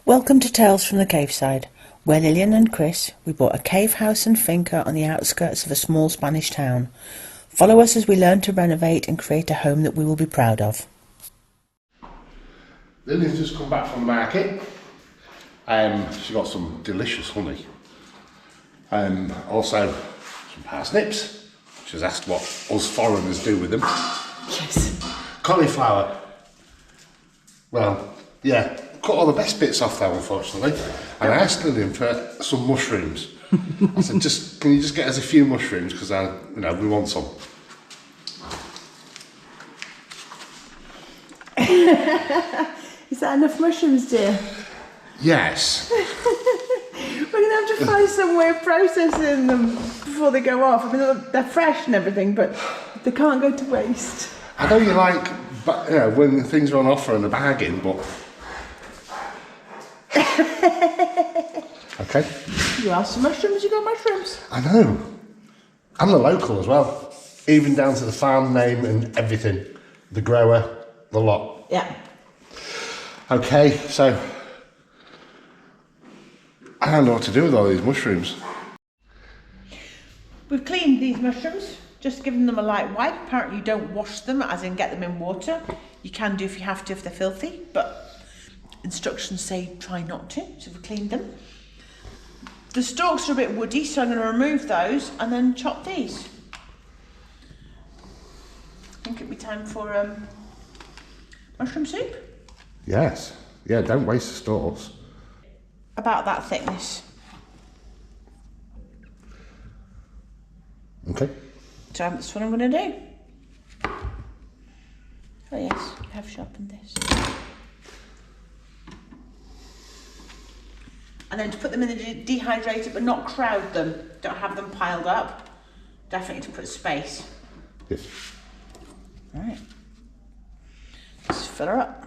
Welcome to Tales from the Caveside, where Lillian and Chris, we bought a cave house and finca on the outskirts of a small Spanish town. Follow us as we learn to renovate and create a home that we will be proud of. Lillian's just come back from the market. She got some delicious honey. Also some parsnips. She's asked what us foreigners do with them. Yes. Cauliflower. Well, yeah, cut all the best bits off though, unfortunately. And I asked Lillian for some mushrooms. I said, can you just get us a few mushrooms, because we want some. Is that enough mushrooms, dear? Yes. We're going to have to find some way of processing them before they go off. I mean, they're fresh and everything, but they can't go to waste. I know you like, when things are on offer and a bargain, but... Okay. You asked for mushrooms, you got mushrooms. I know. And the local as well. Even down to the farm name and everything. The grower, the lot. Yeah. Okay, so... I don't know what to do with all these mushrooms. We've cleaned these mushrooms, just given them a light wipe. Apparently you don't wash them, as in get them in water. You can do if you have to, if they're filthy, but instructions say try not to, so we've cleaned them. The stalks are a bit woody, so I'm going to remove those and then chop these. I think it'd be time for mushroom soup. Yes. Yeah, don't waste the stalks. About that thickness. Okay. So that's what I'm going to do. Oh yes, I have sharpened this. And then to put them in the dehydrator, but not crowd them. Don't have them piled up. Definitely to put space. Yes. All right. Just fill her up.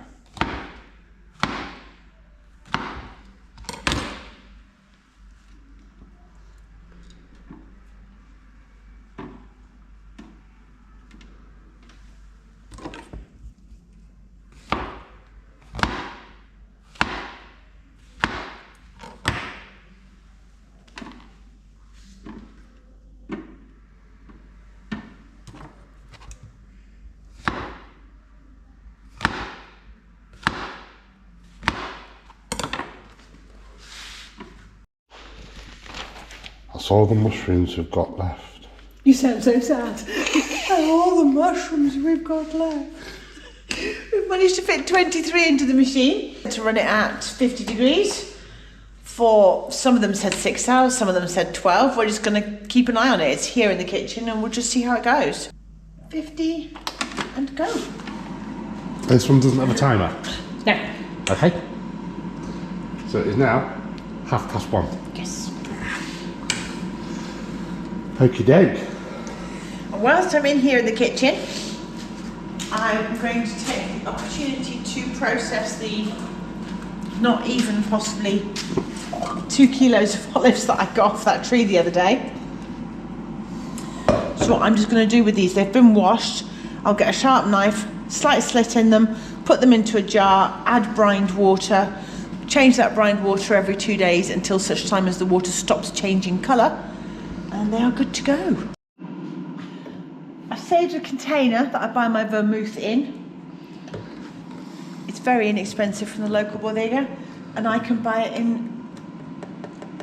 That's all the mushrooms we've got left. You sound so sad. All the mushrooms we've got left. We've managed to fit 23 into the machine to run it at 50 degrees. For some of them said 6 hours, some of them said 12. We're just going to keep an eye on it. It's here in the kitchen and we'll just see how it goes. 50 and go. This one doesn't have a timer? No. Okay. So it is now 1:30. Yes. Okie doke. And whilst I'm in here in the kitchen, I'm going to take the opportunity to process the not even possibly 2 kilos of olives that I got off that tree the other day. So what I'm just going to do with these, they've been washed. I'll get a sharp knife, slight slit in them, put them into a jar, add brined water, change that brined water every 2 days until such time as the water stops changing colour, and they are good to go. I've saved a container that I buy my vermouth in. It's very inexpensive from the local bodega, and I can buy it in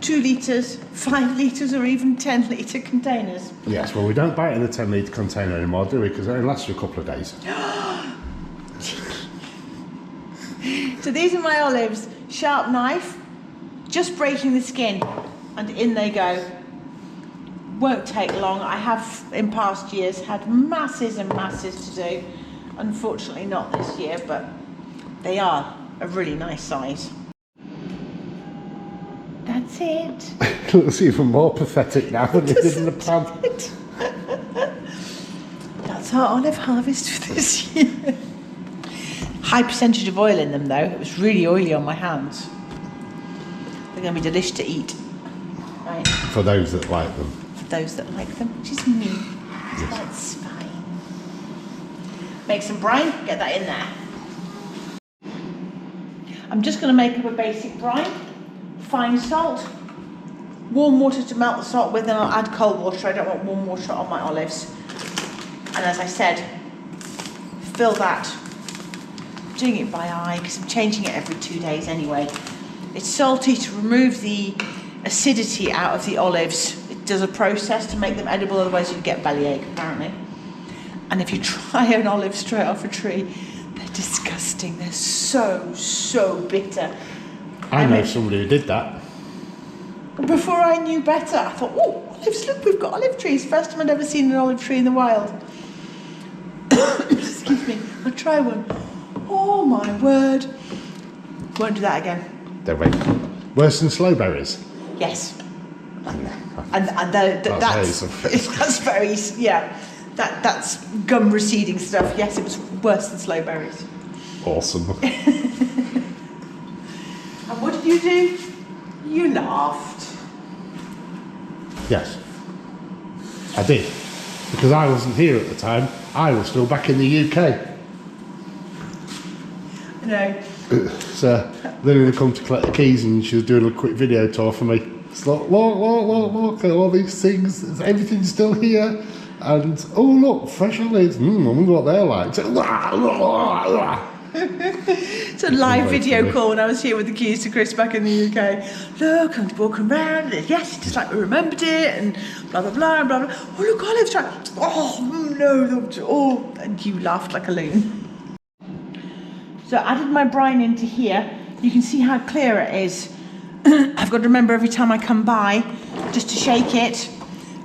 2 litres, 5 litres or even 10 litre containers. Yes, well we don't buy it in a 10 litre container anymore, do we? Because it only lasts you a couple of days. So these are my olives, sharp knife, just breaking the skin, and in they go. Won't take long. I have in past years had masses and masses to do. Unfortunately not this year, but they are a really nice size. That's it. It looks even more pathetic now than it did in the pan. That's our olive harvest for this year. High percentage of oil in them though. It was really oily on my hands. They're going to be delicious to eat. Right. For those that like them. For those that like them, which is me. Yes. That's fine. Make some brine, get that in there. I'm just going to make up a basic brine, fine salt, warm water to melt the salt with, and I'll add cold water. I don't want warm water on my olives. And as I said, fill that. I'm doing it by eye because I'm changing it every 2 days anyway. It's salty to remove the acidity out of the olives. It does a process to make them edible, otherwise you'd get bellyache apparently. And if you try an olive straight off a tree, they're disgusting. They're so bitter. I know somebody who did that. Before I knew better, I thought, oh, olives, look, we've got olive trees. First time I'd ever seen an olive tree in the wild. Excuse me, I'll try one. Oh my word. Won't do that again. They're worse than slow berries. Yes. And that's very, yeah. That's gum receding stuff. Yes, it was worse than slow berries. Awesome. And what did you do? You laughed. Yes, I did. Because I wasn't here at the time. I was still back in the UK. No. So Lillian had come to collect the keys and she was doing a quick video tour for me. It's like, look at all these things. Everything's still here. And, oh look, fresh olives. I wonder what they're like. It's a live video call when I was here with the keys to Chris back in the UK. Look, I'm walking around. Yes, just like we remembered it, and blah blah blah blah blah. Oh look, olives! Oh no! Oh, and you laughed like a loon. So I added my brine into here. You can see how clear it is. I've got to remember every time I come by, just to shake it.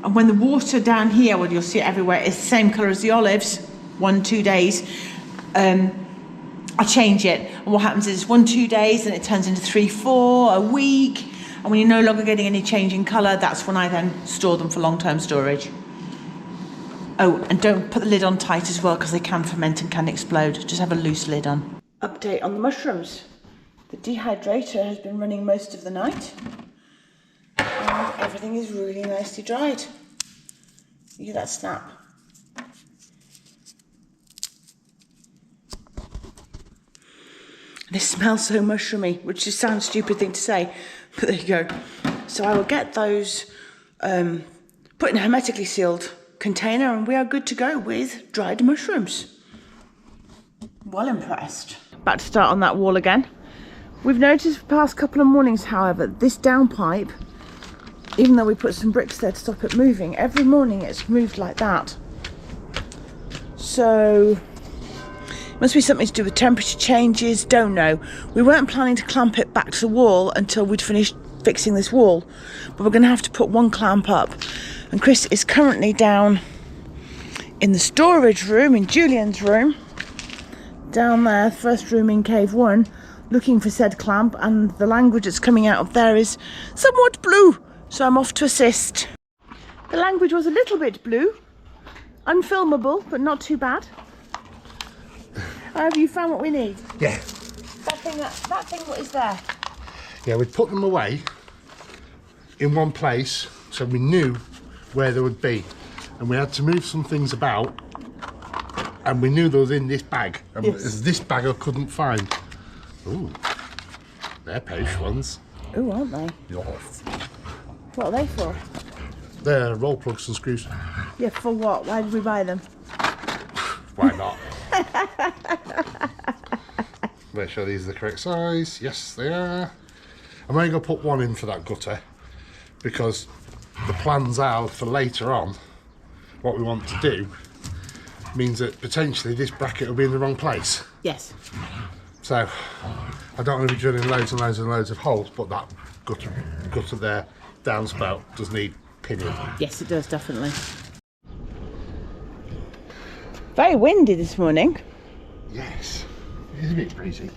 And when the water down here, well, you'll see it everywhere, is the same colour as the olives. 1-2 days. I change it, and what happens is 1-2 days, and it turns into 3-4 a week, and when you're no longer getting any change in colour, that's when I then store them for long-term storage. Oh, and don't put the lid on tight as well, because they can ferment and can explode. Just have a loose lid on. Update on the mushrooms. The dehydrator has been running most of the night, and everything is really nicely dried. Look at that snap. This smells so mushroomy, which just sounds a stupid thing to say, but there you go. So I will get those put in a hermetically sealed container, and we are good to go with dried mushrooms. Well impressed. About to start on that wall again. We've noticed for the past couple of mornings, however, this downpipe, even though we put some bricks there to stop it moving, every morning it's moved like that. So must be something to do with temperature changes, don't know. We weren't planning to clamp it back to the wall until we'd finished fixing this wall, but we're going to have to put one clamp up. And Chris is currently down in the storage room, in Julian's room, down there, first room in cave 1, looking for said clamp, and the language that's coming out of there is somewhat blue, so I'm off to assist. The language was a little bit blue, unfilmable, but not too bad. Have you found what we need? Yeah. That thing, what is there? Yeah, we'd put them away in one place so we knew where they would be. And we had to move some things about, and we knew they was in this bag. And yes. This bag I couldn't find. Ooh, they're posh ones. Ooh, aren't they? Yes. What are they for? They're roll plugs and screws. Yeah, for what? Why did we buy them? Why not? Make sure these are the correct size. Yes, they are. I'm only going to put one in for that gutter, because the plans are for later on. What we want to do means that potentially this bracket will be in the wrong place. Yes. So I don't want to be drilling loads and loads and loads of holes, but that gutter there, downspout, does need pinning. Yes, it does, definitely. Very windy this morning. Yes, it is a bit breezy.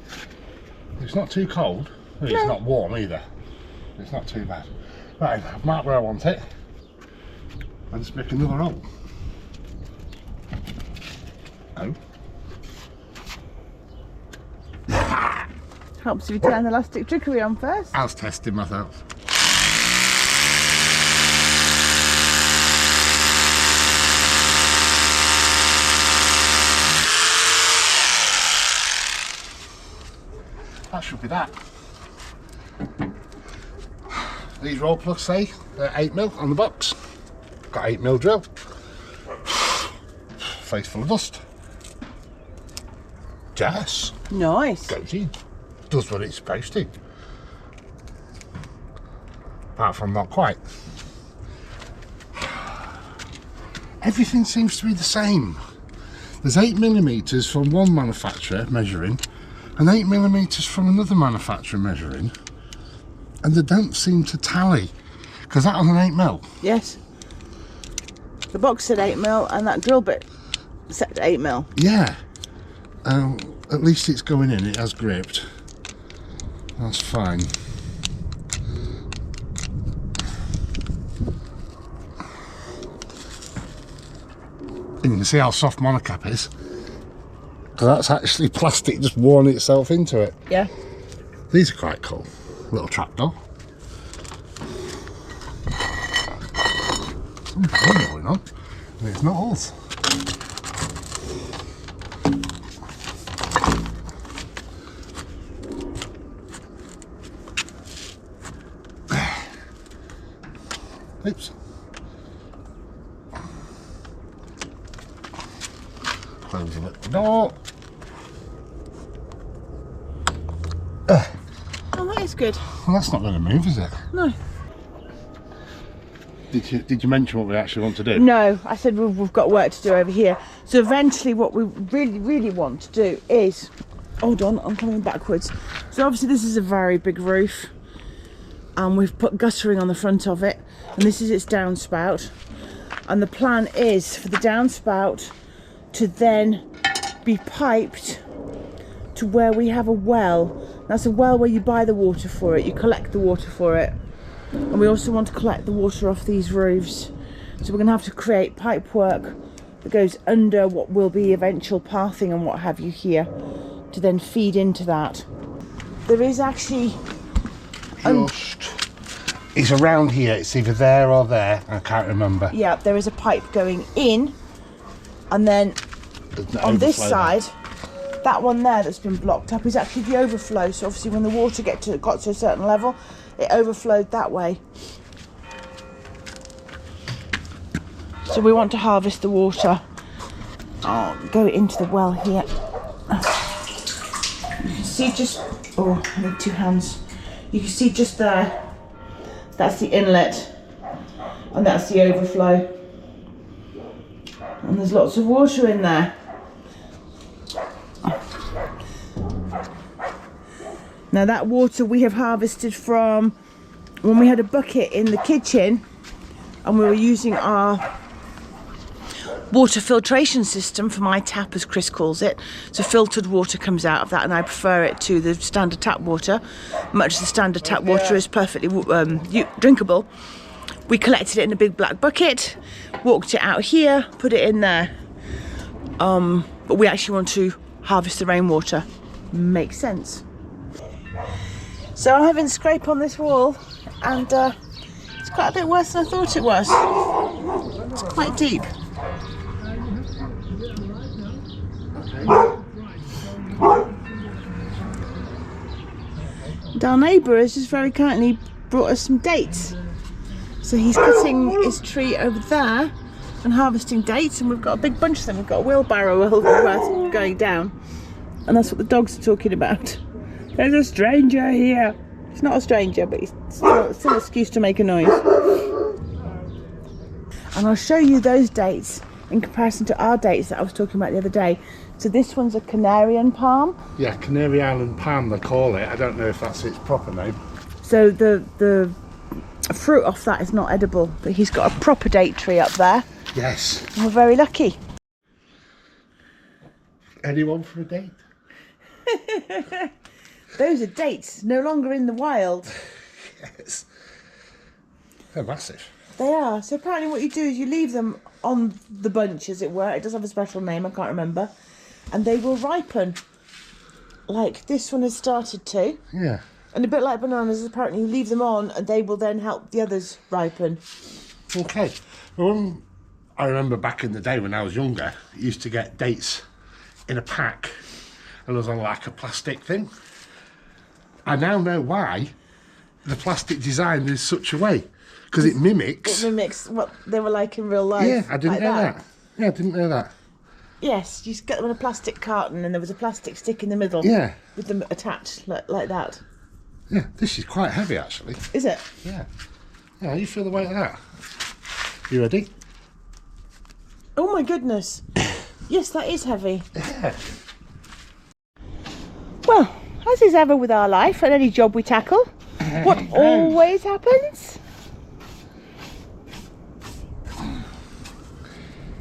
It's not too cold. Well, it's not warm either. It's not too bad. Right, I've marked where I want it. I'll just make another hole. Oh. Helps if you turn the elastic trickery on first. I was testing myself. that should be that. These roll plugs say 8mm on the box. Got 8mm drill. Face full of dust. Yes. Nice. Goes in. Does what it's supposed to. Apart from not quite. Everything seems to be the same. There's 8mm from one manufacturer measuring and 8mm from another manufacturer measuring, and they don't seem to tally. Because that on an 8mm. Yes. The box said 8mm and that drill bit set to 8mm. Yeah. At least it's going in, it has gripped. That's fine. And you can see how soft monocap is. So that's actually plastic just worn itself into it. Yeah. These are quite cool. Little trapdoor. Something going on. And it's not us. Oops. Close the little door. Oh, that is good. Well, that's not going to move, is it? No. Did you mention what we actually want to do? No, I said we've got work to do over here. So eventually what we really want to do is... Hold on, I'm coming backwards. So obviously this is a very big roof. And we've put guttering on the front of it. And this is its downspout. And the plan is for the downspout to then be piped to where we have a well. That's a well where you buy the water for it. You collect the water for it. And we also want to collect the water off these roofs. So we're going to have to create pipe work that goes under what will be eventual pathing and what have you here to then feed into that. There is actually... It's around here. It's either there or there. I can't remember. Yeah, there is a pipe going in, and then on this side, that one there that's been blocked up is actually the overflow. So obviously when the water got to a certain level, it overflowed that way. So we want to harvest the water. I'll go into the well here. You can see just... Oh, I need two hands. You can see just there. That's the inlet. And that's the overflow. And there's lots of water in there. Now that water we have harvested from when we had a bucket in the kitchen and we were using our water filtration system for my tap, as Chris calls it. So filtered water comes out of that, and I prefer it to the standard tap water. Much as the standard tap water is perfectly drinkable, we collected it in a big black bucket, walked it out here, put it in there. But we actually want to harvest the rainwater. Makes sense. So I'm having a scrape on this wall, and it's quite a bit worse than I thought it was. It's quite deep. Our neighbour has just very kindly brought us some dates. So he's cutting his tree over there and harvesting dates, and we've got a big bunch of them. We've got a wheelbarrow worth going down, and that's what the dogs are talking about. There's a stranger here. He's not a stranger, but he's still an excuse to make a noise. And I'll show you those dates in comparison to our dates that I was talking about the other day. So this one's a Canarian palm. Yeah, Canary Island palm they call it. I don't know if that's its proper name. So the fruit off that is not edible, but he's got a proper date tree up there. Yes. And we're very lucky. Anyone for a date? Those are dates, no longer in the wild. Yes. They're massive. They are. So apparently what you do is you leave them on the bunch, as it were. It does have a special name, I can't remember. And they will ripen. Like this one has started to. Yeah. And a bit like bananas, apparently you leave them on and they will then help the others ripen. Okay. Well, I remember back in the day when I was younger, I used to get dates in a pack. And it was on like a plastic thing. I now know why the plastic design is such a way, because it mimics. It mimics what they were like in real life. Yeah, I didn't like know that. Yeah, I didn't know that. Yes, you just get them in a plastic carton and there was a plastic stick in the middle. Yeah. With them attached like that. Yeah, this is quite heavy actually. Is it? Yeah. Yeah, how do you feel the weight of that? You ready? Oh my goodness. Yes, that is heavy. Yeah. Well, as is ever with our life and any job we tackle, what always happens?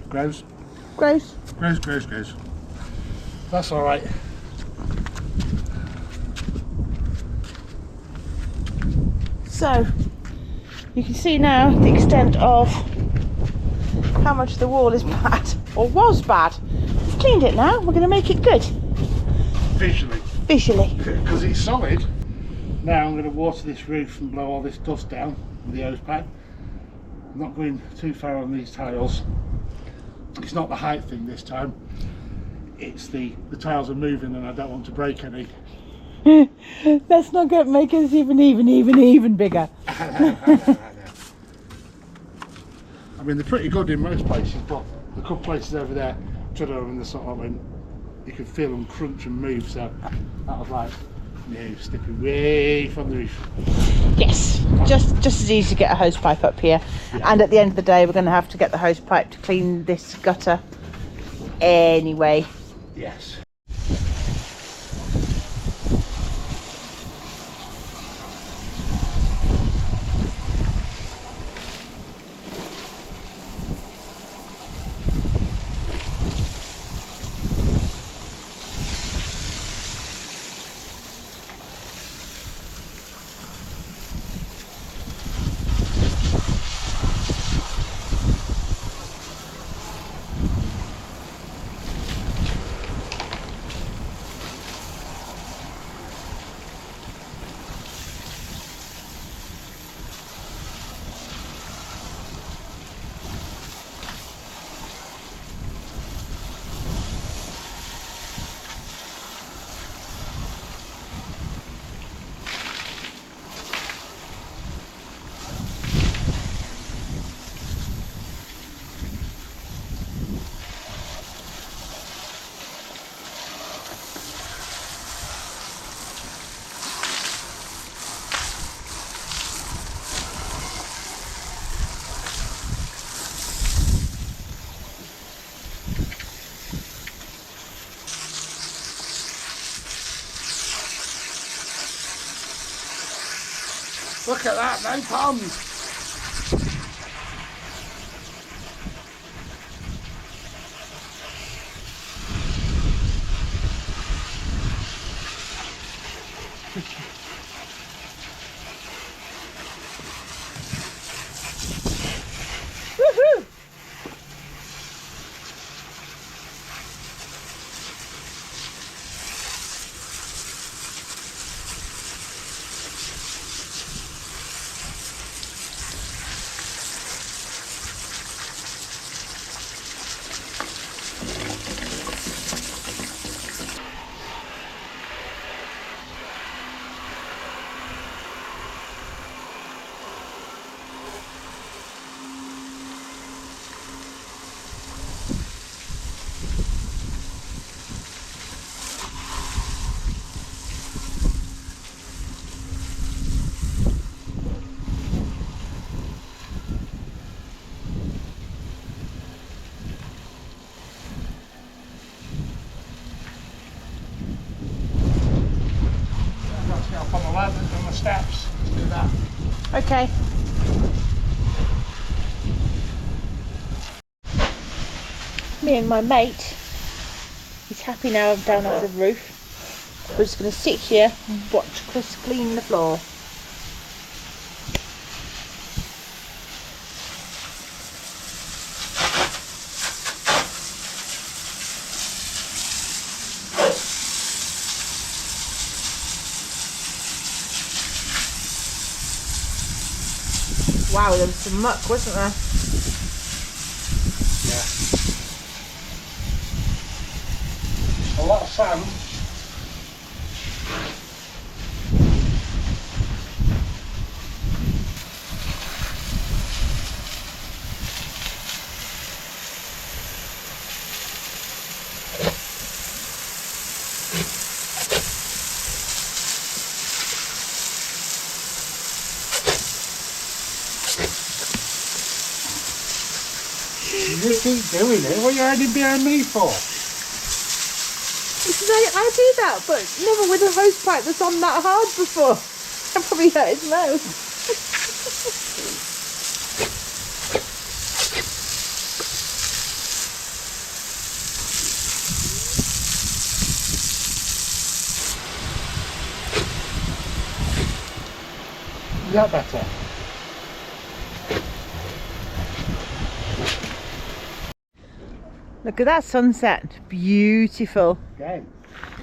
Grows. Gross. Grows. That's all right. So, you can see now the extent of how much the wall is bad, or was bad. We've cleaned it now, we're going to make it good. Visually. Visually. Because it's solid. Now I'm going to water this roof and blow all this dust down with the hose pipe. I'm not going too far on these tiles. It's not the height thing this time. It's the tiles are moving and I don't want to break any. Let's not make it even bigger. I mean, they're pretty good in most places, but the couple places over there, and the sort of, when you can feel them crunch and move, so that was like, no, step away from the roof. Yes, just as easy to get a hose pipe up here. Yeah. And at the end of the day, we're going to have to get the hose pipe to clean this gutter anyway. Yes. Look at that, no ponds. Woohoo! Up on the ladders and the steps. Let's do that. Okay. Me and my mate, he's happy now I'm down off the roof. We're just going to sit here and watch Chris clean the floor. Wow, there was some muck, wasn't there? Yeah. A lot of sand. You keep doing it. What are you hiding behind me for? Because I do that, but never with a hose pipe that's on that hard before. I probably hurt his mouth. Is that better? Look at that sunset. Beautiful. Again.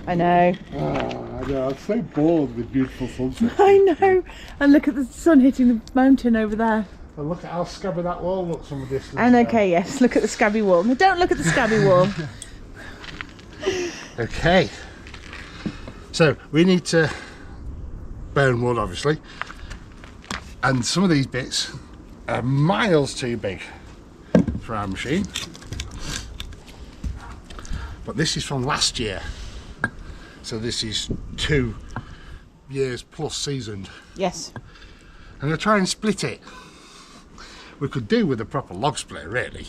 I know. Oh, I know. I'm so bored with beautiful sunsets. I know. And look at the sun hitting the mountain over there. And look at how scabby that wall looks from a distance. And okay, yes, look at the scabby wall. No, don't look at the scabby wall. Okay. So we need to burn wood, obviously. And some of these bits are miles too big for our machine. But this is from last year. So this is 2 years plus seasoned. Yes. I'm going to try and split it. We could do with a proper log splitter, really.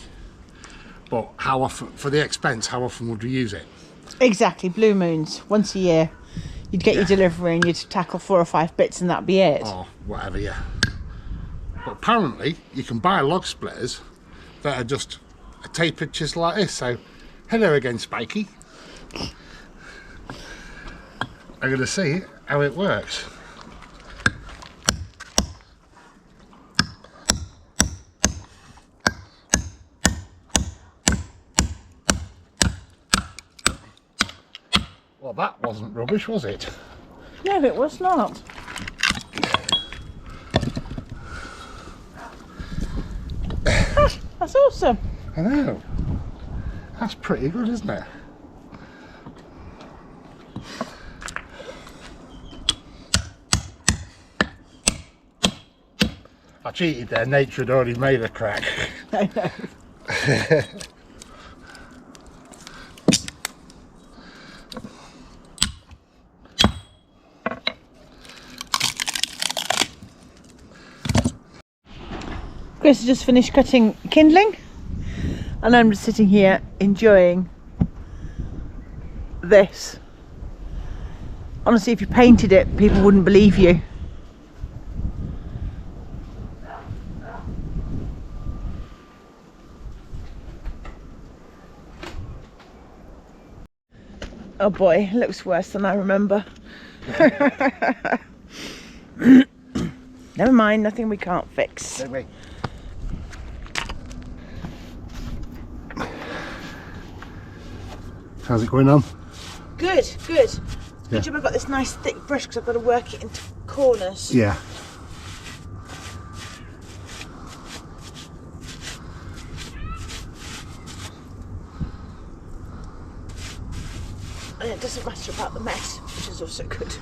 But how often, for the expense, how often would we use it? Exactly, blue moons, once a year. You'd get your delivery and you'd tackle 4 or 5 bits and that'd be it. Or whatever, yeah. But apparently, you can buy log splitters that are just a tapered chisel like this. So, hello again, Spiky. I'm going to see how it works. Well, that wasn't rubbish, was it? No, it was not. That's awesome. I know. That's pretty good, isn't it? I cheated there. Nature had already made a crack. I know. Chris has just finished cutting kindling and I'm just sitting here enjoying this. Honestly, if you painted it, people wouldn't believe you. Oh boy, it looks worse than I remember. Never mind, nothing we can't fix. Don't we? How's it going on? Good, good. Yeah. Good job I've got this nice thick brush because I've got to work it into corners. Yeah. And it doesn't matter about the mess, which is also good.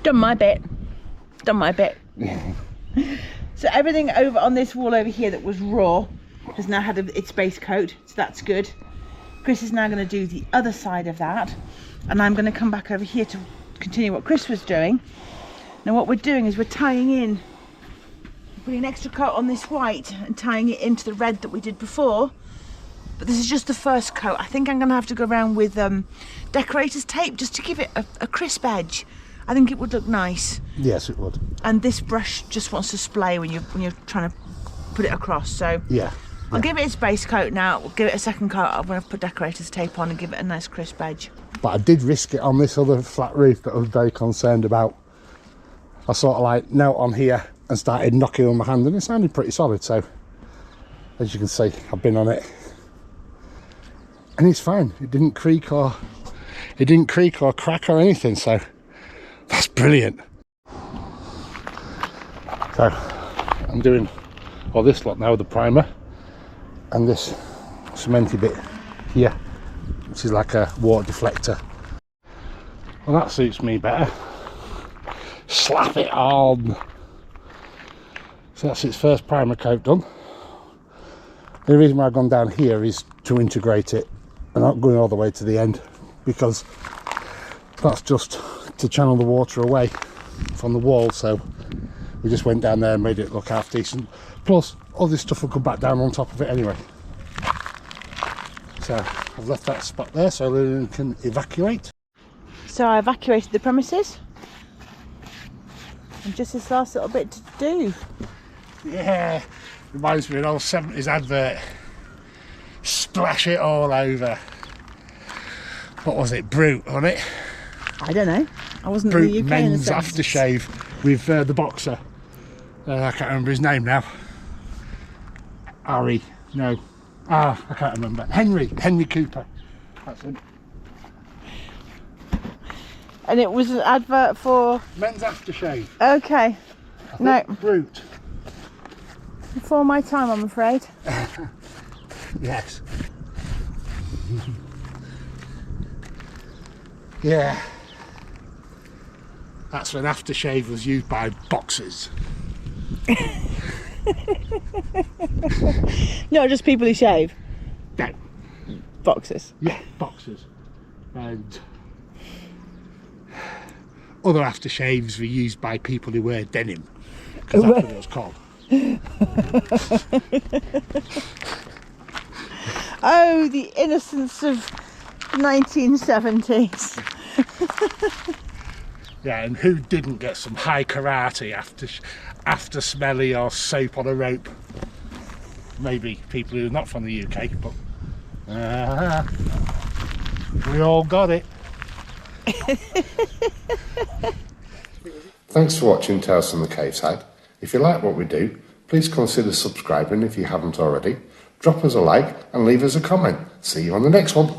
Done my bit. Done my bit. So everything over on this wall over here that was raw has now had its base coat, so that's good. Chris is now going to do the other side of that, and I'm going to come back over here to continue what Chris was doing. Now what we're doing is we're tying in, putting an extra coat on this white and tying it into the red that we did before. But this is just the first coat. I think I'm going to have to go around with decorator's tape just to give it a crisp edge. I think it would look nice. Yes, it would. And this brush just wants to splay when you're trying to put it across. So Yeah. I'll give it its base coat now. We'll give it a second coat. I'm going to put decorator's tape on and give it a nice crisp edge. But I did risk it on this other flat roof that I was very concerned about. I sort of like knelt on here and started knocking on my hand, and it sounded pretty solid. So as you can see, I've been on it and it's fine. It didn't creak or crack or anything, so that's brilliant. So I'm doing all this lot now with the primer and this cementy bit here, which is like a water deflector. Well, that suits me better. Slap it on. So that's its first primer coat done. The reason why I've gone down here is to integrate it and not going all the way to the end, because that's just to channel the water away from the wall. So we just went down there and made it look half decent. Plus all this stuff will come back down on top of it anyway. So I've left that spot there so Lillian can evacuate. So I evacuated the premises. And just this last little bit to do. Yeah, reminds me of an old 70s advert. Splash it all over. What was it? Brute, wasn't it? I don't know. I wasn't Brute in the UK in the men's 70s. aftershave with the boxer. I can't remember his name now. Harry, no. I can't remember. Henry Cooper. That's him. And it was an advert for... Men's aftershave. Okay. No. Brute. Before my time, I'm afraid. Yes. Yeah. That's when aftershave was used by boxers. Not just people who shave. No. Boxers. Yeah, boxers. And other aftershaves were used by people who wear denim, because that's what it was called. Oh, the innocence of 1970s. Yeah, and who didn't get some high karate after smelly or soap on a rope? Maybe people who are not from the UK, but we all got it. Thanks for watching Tales from the Cave Side. If you like what we do, please consider subscribing if you haven't already. Drop us a like and leave us a comment. See you on the next one.